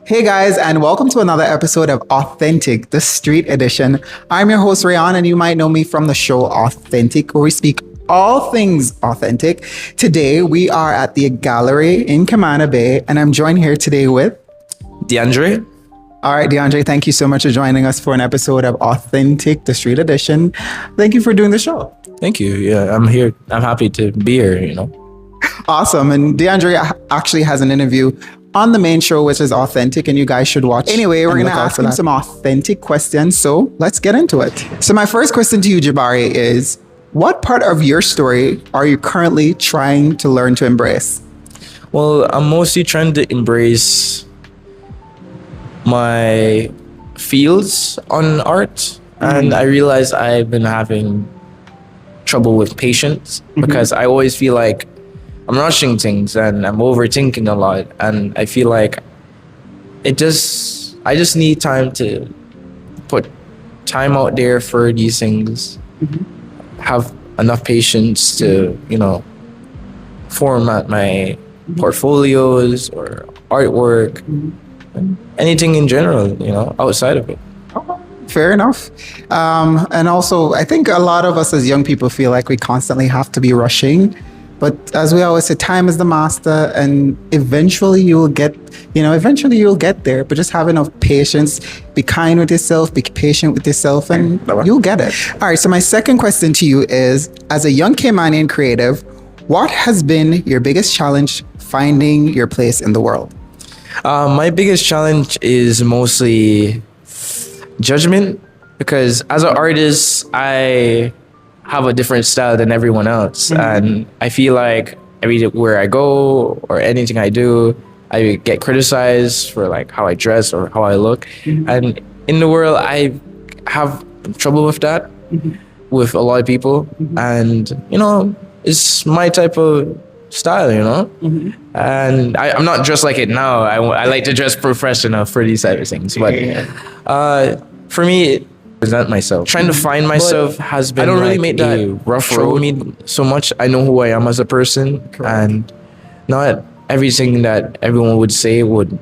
Hey guys, and welcome to another episode of Authentic, the Street Edition. I'm your host, Rayan, and you might know me from the show Authentic, where we speak all things authentic. Today, we are at the gallery in Cayman Bay, and I'm joined here today with DeAndre. All right, DeAndre, thank you so much for joining us for an episode of Authentic, the Street Edition. Thank you for doing the show. Thank you. Yeah, I'm here. I'm happy to be here. Awesome. And DeAndre actually has an interview on the main show, which is Authentic, and you guys should watch. Anyway, we're going to ask him some authentic questions, so let's get into it. So my first question to you, Jabari, is what part of your story are you currently trying to learn to embrace? Well, I'm mostly trying to embrace my fields on art, and I realize I've been having trouble with patience because I always feel like I'm rushing things and I'm overthinking a lot, and I feel like I just need time to put time out there for these things, have enough patience to, format my portfolios or artwork, anything in general, outside of it. Fair enough. And also, I think a lot of us as young people feel like we constantly have to be rushing. But as we always say, time is the master, and eventually you'll get there. But just have enough patience, be kind with yourself, be patient with yourself, and you'll get it. All right. So my second question to you is, as a young Caymanian creative, what has been your biggest challenge finding your place in the world? My biggest challenge is mostly judgment, because as an artist, I have a different style than everyone else. And I feel like everywhere I go or anything I do, I get criticized for like how I dress or how I look. And in the world, I have trouble with that with a lot of people. And, it's my type of style, and I'm not dressed like it now. I like to dress professional for these type of things. But for me, present myself. Trying to find myself has been, I don't really make that rough road me so much. I know who I am as a person. Correct. And not everything that everyone would say would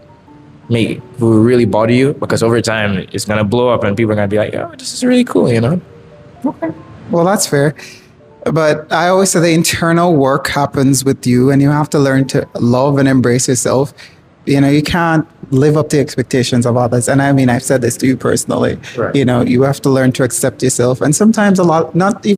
really bother you, because over time it's gonna blow up and people are gonna be like, oh, this is really cool, Okay. Well, that's fair. But I always say the internal work happens with you, and you have to learn to love and embrace yourself. You can't live up to expectations of others. And I mean, I've said this to you personally. Right. You have to learn to accept yourself. And sometimes not even